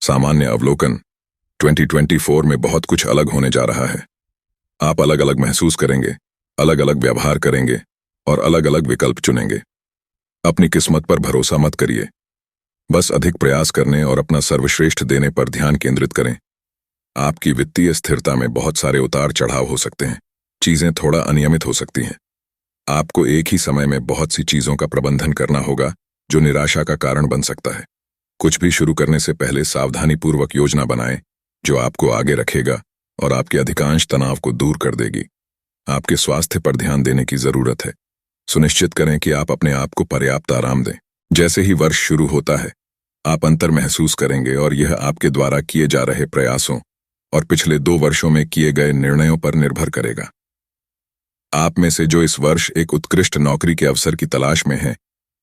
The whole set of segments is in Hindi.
सामान्य अवलोकन 2024 में बहुत कुछ अलग होने जा रहा है। आप अलग अलग महसूस करेंगे, अलग अलग व्यवहार करेंगे और अलग अलग विकल्प चुनेंगे। अपनी किस्मत पर भरोसा मत करिए, बस अधिक प्रयास करने और अपना सर्वश्रेष्ठ देने पर ध्यान केंद्रित करें। आपकी वित्तीय स्थिरता में बहुत सारे उतार चढ़ाव हो सकते हैं, चीजें थोड़ा अनियमित हो सकती हैं। आपको एक ही समय में बहुत सी चीजों का प्रबंधन करना होगा जो निराशा का कारण बन सकता है। कुछ भी शुरू करने से पहले सावधानीपूर्वक योजना बनाएं जो आपको आगे रखेगा और आपके अधिकांश तनाव को दूर कर देगी। आपके स्वास्थ्य पर ध्यान देने की जरूरत है। सुनिश्चित करें कि आप अपने आप को पर्याप्त आराम दें। जैसे ही वर्ष शुरू होता है, आप अंतर महसूस करेंगे और यह आपके द्वारा किए जा रहे प्रयासों और पिछले 2 वर्षों में किए गए निर्णयों पर निर्भर करेगा। आप में से जो इस वर्ष एक उत्कृष्ट नौकरी के अवसर की तलाश में हैं,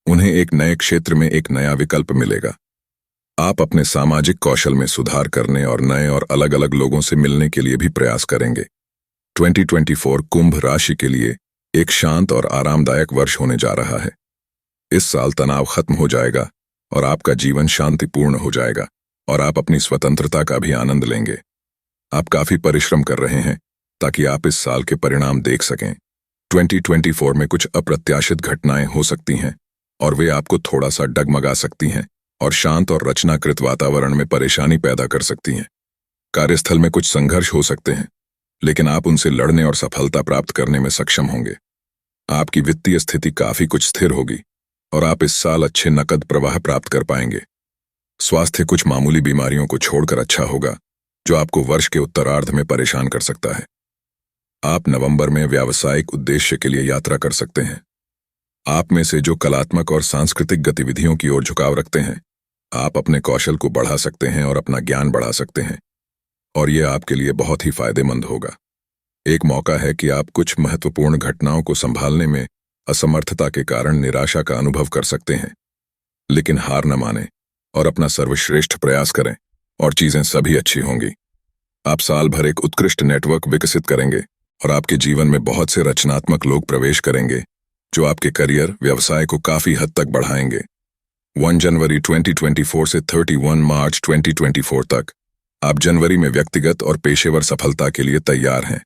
उन्हें एक नए क्षेत्र में एक नया विकल्प मिलेगा। आप अपने सामाजिक कौशल में सुधार करने और नए और अलग अलग लोगों से मिलने के लिए भी प्रयास करेंगे। 2024 कुंभ राशि के लिए एक शांत और आरामदायक वर्ष होने जा रहा है। इस साल तनाव खत्म हो जाएगा और आपका जीवन शांतिपूर्ण हो जाएगा और आप अपनी स्वतंत्रता का भी आनंद लेंगे। आप काफी परिश्रम कर रहे हैं ताकि आप इस साल के परिणाम देख सकें। 2024 में कुछ अप्रत्याशित घटनाएं हो सकती हैं और वे आपको थोड़ा सा डगमगा सकती हैं और शांत और रचनाकृत वातावरण में परेशानी पैदा कर सकती हैं। कार्यस्थल में कुछ संघर्ष हो सकते हैं, लेकिन आप उनसे लड़ने और सफलता प्राप्त करने में सक्षम होंगे। आपकी वित्तीय स्थिति काफी कुछ स्थिर होगी और आप इस साल अच्छे नकद प्रवाह प्राप्त कर पाएंगे। स्वास्थ्य कुछ मामूली बीमारियों को छोड़कर अच्छा होगा जो आपको वर्ष के उत्तरार्ध में परेशान कर सकता है। आप नवंबर में व्यावसायिक उद्देश्य के लिए यात्रा कर सकते हैं। आप में से जो कलात्मक और सांस्कृतिक गतिविधियों की ओर झुकाव रखते हैं, आप अपने कौशल को बढ़ा सकते हैं और अपना ज्ञान बढ़ा सकते हैं और यह आपके लिए बहुत ही फायदेमंद होगा। एक मौका है कि आप कुछ महत्वपूर्ण घटनाओं को संभालने में असमर्थता के कारण निराशा का अनुभव कर सकते हैं, लेकिन हार न मानें और अपना सर्वश्रेष्ठ प्रयास करें और चीजें सभी अच्छी होंगी। आप साल भर एक उत्कृष्ट नेटवर्क विकसित करेंगे और आपके जीवन में बहुत से रचनात्मक लोग प्रवेश करेंगे जो आपके करियर व्यवसाय को काफी हद तक बढ़ाएंगे। 1 जनवरी 2024 से 31 मार्च 2024 तक आप जनवरी में व्यक्तिगत और पेशेवर सफलता के लिए तैयार हैं।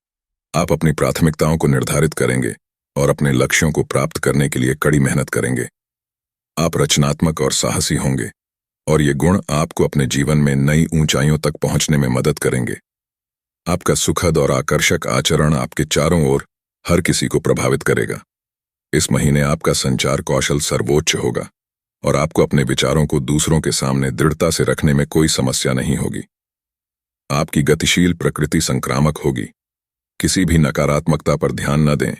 आप अपनी प्राथमिकताओं को निर्धारित करेंगे और अपने लक्ष्यों को प्राप्त करने के लिए कड़ी मेहनत करेंगे। आप रचनात्मक और साहसी होंगे और ये गुण आपको अपने जीवन में नई ऊंचाइयों तक पहुंचने में मदद करेंगे। आपका सुखद और आकर्षक आचरण आपके चारों ओर हर किसी को प्रभावित करेगा। इस महीने आपका संचार कौशल सर्वोच्च होगा और आपको अपने विचारों को दूसरों के सामने दृढ़ता से रखने में कोई समस्या नहीं होगी। आपकी गतिशील प्रकृति संक्रामक होगी। किसी भी नकारात्मकता पर ध्यान न दें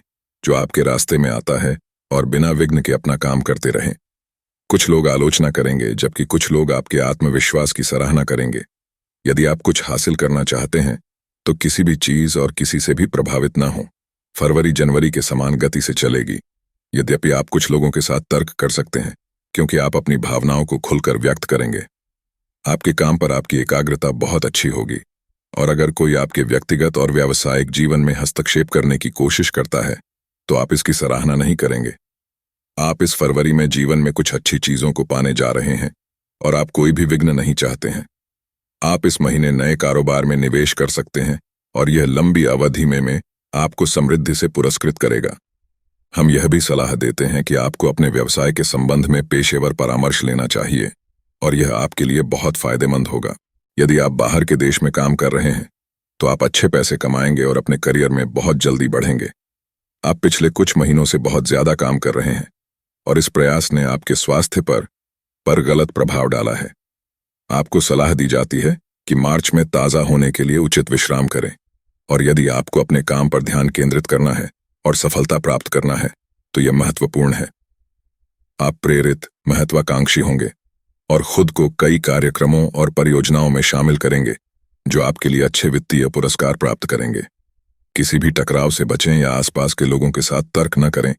जो आपके रास्ते में आता है और बिना विघ्न के अपना काम करते रहें। कुछ लोग आलोचना करेंगे जबकि कुछ लोग आपके आत्मविश्वास की सराहना करेंगे। यदि आप कुछ हासिल करना चाहते हैं तो किसी भी चीज और किसी से भी प्रभावित न हो। फरवरी जनवरी के समान गति से चलेगी। यद्यपि आप कुछ लोगों के साथ तर्क कर सकते हैं क्योंकि आप अपनी भावनाओं को खुलकर व्यक्त करेंगे। आपके काम पर आपकी एकाग्रता बहुत अच्छी होगी और अगर कोई आपके व्यक्तिगत और व्यावसायिक जीवन में हस्तक्षेप करने की कोशिश करता है तो आप इसकी सराहना नहीं करेंगे। आप इस फरवरी में जीवन में कुछ अच्छी चीजों को पाने जा रहे हैं और आप कोई भी विघ्न नहीं चाहते हैं। आप इस महीने नए कारोबार में निवेश कर सकते हैं और यह लंबी अवधि में आपको समृद्धि से पुरस्कृत करेगा। हम यह भी सलाह देते हैं कि आपको अपने व्यवसाय के संबंध में पेशेवर परामर्श लेना चाहिए और यह आपके लिए बहुत फायदेमंद होगा। यदि आप बाहर के देश में काम कर रहे हैं तो आप अच्छे पैसे कमाएंगे और अपने करियर में बहुत जल्दी बढ़ेंगे। आप पिछले कुछ महीनों से बहुत ज्यादा काम कर रहे हैं और इस प्रयास ने आपके स्वास्थ्य पर गलत प्रभाव डाला है। आपको सलाह दी जाती है कि मार्च में ताज़ा होने के लिए उचित विश्राम करें और यदि आपको अपने काम पर ध्यान केंद्रित करना है और सफलता प्राप्त करना है तो यह महत्वपूर्ण है। आप प्रेरित, महत्वाकांक्षी होंगे और खुद को कई कार्यक्रमों और परियोजनाओं में शामिल करेंगे जो आपके लिए अच्छे वित्तीय पुरस्कार प्राप्त करेंगे। किसी भी टकराव से बचें या आसपास के लोगों के साथ तर्क न करें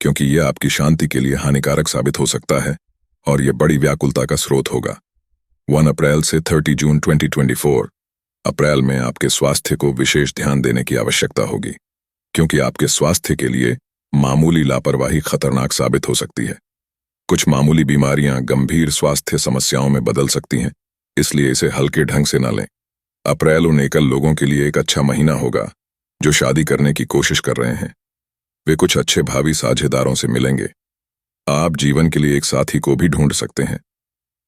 क्योंकि यह आपकी शांति के लिए हानिकारक साबित हो सकता है और यह बड़ी व्याकुलता का स्रोत होगा। 1 अप्रैल से 30 जून 2024 अप्रैल में आपके स्वास्थ्य को विशेष ध्यान देने की आवश्यकता होगी क्योंकि आपके स्वास्थ्य के लिए मामूली लापरवाही खतरनाक साबित हो सकती है। कुछ मामूली बीमारियां गंभीर स्वास्थ्य समस्याओं में बदल सकती हैं इसलिए इसे हल्के ढंग से न लें। अप्रैल उन एकल लोगों के लिए एक अच्छा महीना होगा जो शादी करने की कोशिश कर रहे हैं। वे कुछ अच्छे भावी साझेदारों से मिलेंगे। आप जीवन के लिए एक साथी को भी ढूंढ सकते हैं।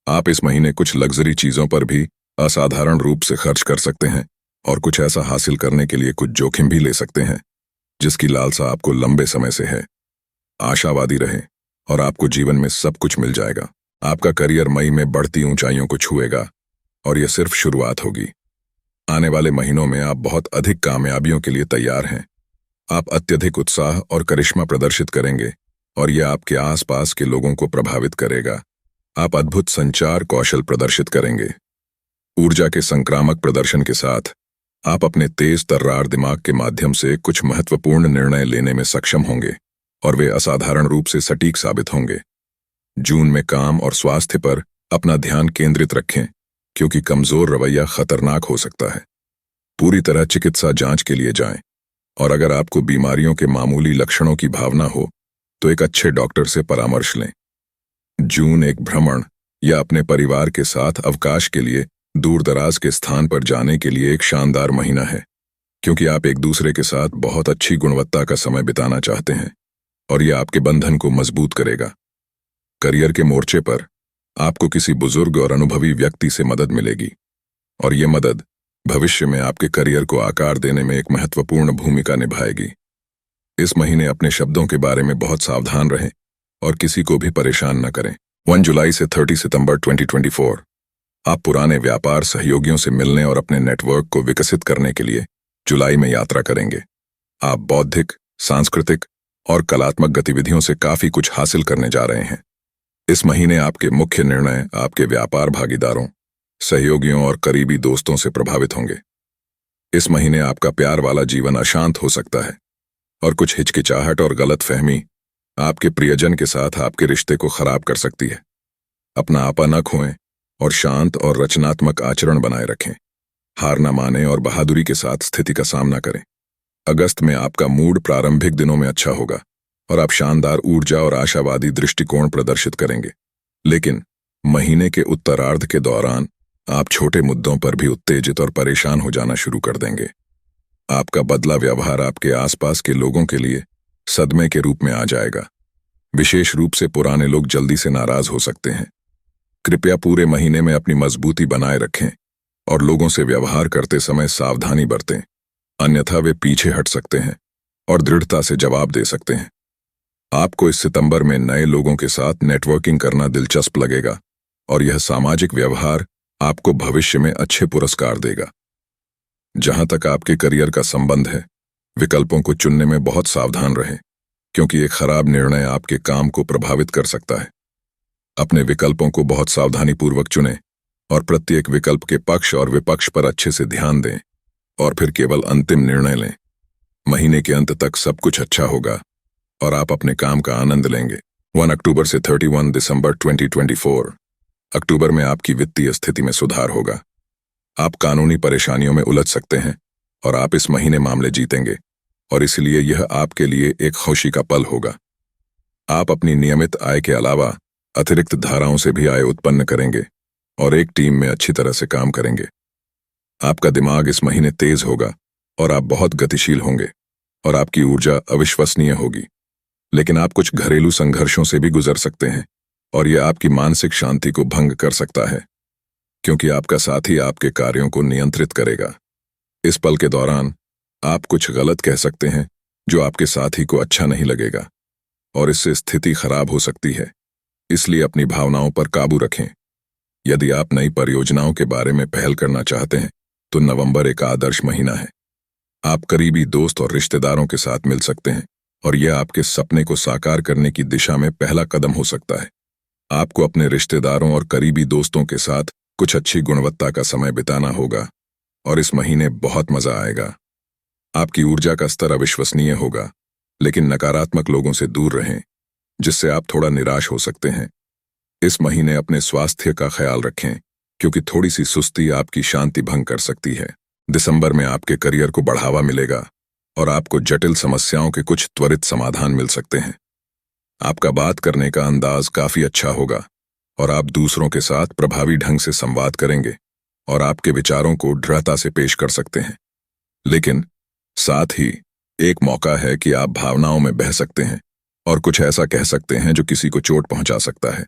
आप इस महीने कुछ लग्जरी चीजों पर भी असाधारण रूप से खर्च कर सकते हैं और कुछ ऐसा हासिल करने के लिए कुछ जोखिम भी ले सकते हैं जिसकी लालसा आपको लंबे समय से है। आशावादी रहें और आपको जीवन में सब कुछ मिल जाएगा। आपका करियर मई में बढ़ती ऊंचाइयों को छुएगा और यह सिर्फ शुरुआत होगी। आने वाले महीनों में आप बहुत अधिक कामयाबियों के लिए तैयार हैं। आप अत्यधिक उत्साह और करिश्मा प्रदर्शित करेंगे और यह आपके आसपास के लोगों को प्रभावित करेगा। आप अद्भुत संचार कौशल प्रदर्शित करेंगे। ऊर्जा के संक्रामक प्रदर्शन के साथ आप अपने तेज तर्रार दिमाग के माध्यम से कुछ महत्वपूर्ण निर्णय लेने में सक्षम होंगे और वे असाधारण रूप से सटीक साबित होंगे। जून में काम और स्वास्थ्य पर अपना ध्यान केंद्रित रखें क्योंकि कमजोर रवैया खतरनाक हो सकता है। पूरी तरह चिकित्सा जांच के लिए जाएं और अगर आपको बीमारियों के मामूली लक्षणों की भावना हो तो एक अच्छे डॉक्टर से परामर्श लें। जून एक भ्रमण या अपने परिवार के साथ अवकाश के लिए दूर दराज के स्थान पर जाने के लिए एक शानदार महीना है क्योंकि आप एक दूसरे के साथ बहुत अच्छी गुणवत्ता का समय बिताना चाहते हैं और यह आपके बंधन को मजबूत करेगा। करियर के मोर्चे पर आपको किसी बुजुर्ग और अनुभवी व्यक्ति से मदद मिलेगी और यह मदद भविष्य में आपके करियर को आकार देने में एक महत्वपूर्ण भूमिका निभाएगी। इस महीने अपने शब्दों के बारे में बहुत सावधान रहें और किसी को भी परेशान न करें। 1 जुलाई से 30 सितंबर 2024 आप पुराने व्यापार सहयोगियों से मिलने और अपने नेटवर्क को विकसित करने के लिए जुलाई में यात्रा करेंगे। आप बौद्धिक, सांस्कृतिक और कलात्मक गतिविधियों से काफी कुछ हासिल करने जा रहे हैं। इस महीने आपके मुख्य निर्णय आपके व्यापार भागीदारों, सहयोगियों और करीबी दोस्तों से प्रभावित होंगे। इस महीने आपका प्यार वाला जीवन अशांत हो सकता है और कुछ हिचकिचाहट और गलतफहमी आपके प्रियजन के साथ आपके रिश्ते को खराब कर सकती है। अपना आपा न खोएं और शांत और रचनात्मक आचरण बनाए रखें। हार न मानें और बहादुरी के साथ स्थिति का सामना करें। अगस्त में आपका मूड प्रारंभिक दिनों में अच्छा होगा और आप शानदार ऊर्जा और आशावादी दृष्टिकोण प्रदर्शित करेंगे, लेकिन महीने के उत्तरार्ध के दौरान आप छोटे मुद्दों पर भी उत्तेजित और परेशान हो जाना शुरू कर देंगे। आपका बदला व्यवहार आपके आसपास के लोगों के लिए सदमे के रूप में आ जाएगा। विशेष रूप से पुराने लोग जल्दी से नाराज हो सकते हैं। कृपया पूरे महीने में अपनी मजबूती बनाए रखें और लोगों से व्यवहार करते समय सावधानी बरतें, अन्यथा वे पीछे हट सकते हैं और दृढ़ता से जवाब दे सकते हैं। आपको इस सितंबर में नए लोगों के साथ नेटवर्किंग करना दिलचस्प लगेगा और यह सामाजिक व्यवहार आपको भविष्य में अच्छे पुरस्कार देगा। जहां तक आपके करियर का संबंध है, विकल्पों को चुनने में बहुत सावधान रहें क्योंकि एक खराब निर्णय आपके काम को प्रभावित कर सकता है। अपने विकल्पों को बहुत सावधानीपूर्वक चुनें और प्रत्येक विकल्प के पक्ष और विपक्ष पर अच्छे से ध्यान दें और फिर केवल अंतिम निर्णय लें। महीने के अंत तक सब कुछ अच्छा होगा और आप अपने काम का आनंद लेंगे। 1 अक्टूबर से 31 दिसंबर 2024 अक्टूबर में आपकी वित्तीय स्थिति में सुधार होगा। आप कानूनी परेशानियों में उलझ सकते हैं और आप इस महीने मामले जीतेंगे और इसलिए यह आपके लिए एक खुशी का पल होगा। आप अपनी नियमित आय के अलावा अतिरिक्त धाराओं से भी आय उत्पन्न करेंगे और एक टीम में अच्छी तरह से काम करेंगे। आपका दिमाग इस महीने तेज होगा और आप बहुत गतिशील होंगे और आपकी ऊर्जा अविश्वसनीय होगी, लेकिन आप कुछ घरेलू संघर्षों से भी गुजर सकते हैं और यह आपकी मानसिक शांति को भंग कर सकता है क्योंकि आपका साथी आपके कार्यों को नियंत्रित करेगा। इस पल के दौरान आप कुछ गलत कह सकते हैं जो आपके साथी को अच्छा नहीं लगेगा और इससे स्थिति खराब हो सकती है, इसलिए अपनी भावनाओं पर काबू रखें। यदि आप नई परियोजनाओं के बारे में पहल करना चाहते हैं तो नवंबर एक आदर्श महीना है। आप करीबी दोस्त और रिश्तेदारों के साथ मिल सकते हैं और यह आपके सपने को साकार करने की दिशा में पहला कदम हो सकता है। आपको अपने रिश्तेदारों और करीबी दोस्तों के साथ कुछ अच्छी गुणवत्ता का समय बिताना होगा और इस महीने बहुत मजा आएगा। आपकी ऊर्जा का स्तर अविश्वसनीय होगा, लेकिन नकारात्मक लोगों से दूर रहें जिससे आप थोड़ा निराश हो सकते हैं। इस महीने अपने स्वास्थ्य का ख्याल रखें क्योंकि थोड़ी सी सुस्ती आपकी शांति भंग कर सकती है। दिसंबर में आपके करियर को बढ़ावा मिलेगा और आपको जटिल समस्याओं के कुछ त्वरित समाधान मिल सकते हैं। आपका बात करने का अंदाज काफी अच्छा होगा और आप दूसरों के साथ प्रभावी ढंग से संवाद करेंगे और आपके विचारों को दृढ़ता से पेश कर सकते हैं। लेकिन साथ ही एक मौका है कि आप भावनाओं में बह सकते हैं और कुछ ऐसा कह सकते हैं जो किसी को चोट पहुंचा सकता है।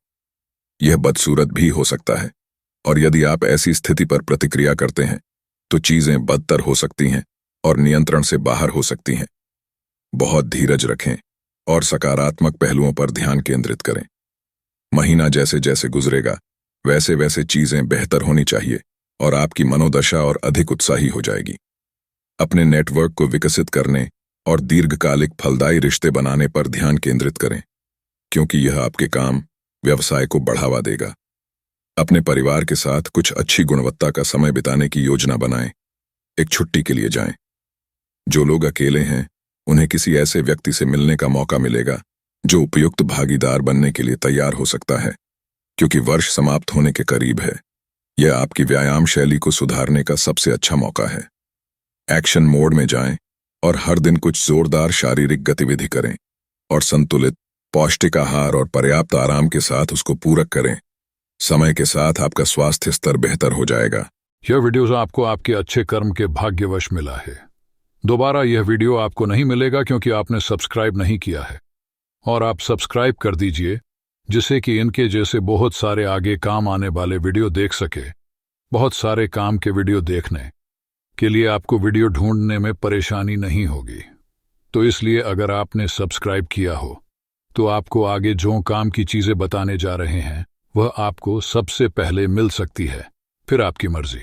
यह बदसूरत भी हो सकता है, और यदि आप ऐसी स्थिति पर प्रतिक्रिया करते हैं तो चीजें बदतर हो सकती हैं और नियंत्रण से बाहर हो सकती हैं। बहुत धीरज रखें और सकारात्मक पहलुओं पर ध्यान केंद्रित करें। महीना जैसे जैसे गुजरेगा वैसे वैसे चीजें बेहतर होनी चाहिए और आपकी मनोदशा और अधिक उत्साही हो जाएगी। अपने नेटवर्क को विकसित करने और दीर्घकालिक फलदायी रिश्ते बनाने पर ध्यान केंद्रित करें, क्योंकि यह आपके काम व्यवसाय को बढ़ावा देगा। अपने परिवार के साथ कुछ अच्छी गुणवत्ता का समय बिताने की योजना बनाएं। एक छुट्टी के लिए जाएं। जो लोग अकेले हैं उन्हें किसी ऐसे व्यक्ति से मिलने का मौका मिलेगा जो उपयुक्त भागीदार बनने के लिए तैयार हो सकता है, क्योंकि वर्ष समाप्त होने के करीब है। यह आपकी व्यायाम शैली को सुधारने का सबसे अच्छा मौका है। एक्शन मोड में जाएं और हर दिन कुछ जोरदार शारीरिक गतिविधि करें और संतुलित पौष्टिक आहार और पर्याप्त आराम के साथ उसको पूरक करें। समय के साथ आपका स्वास्थ्य स्तर बेहतर हो जाएगा। यह वीडियो आपको आपके अच्छे कर्म के भाग्यवश मिला है। दोबारा यह वीडियो आपको नहीं मिलेगा क्योंकि आपने सब्सक्राइब नहीं किया है, और आप सब्सक्राइब कर दीजिए जिससे कि इनके जैसे बहुत सारे आगे काम आने वाले वीडियो देख सके। बहुत सारे काम के वीडियो देखने के लिए आपको वीडियो ढूंढने में परेशानी नहीं होगी। तो इसलिए अगर आपने सब्सक्राइब किया हो तो आपको आगे जो काम की चीजें बताने जा रहे हैं वह आपको सबसे पहले मिल सकती है। फिर आपकी मर्जी।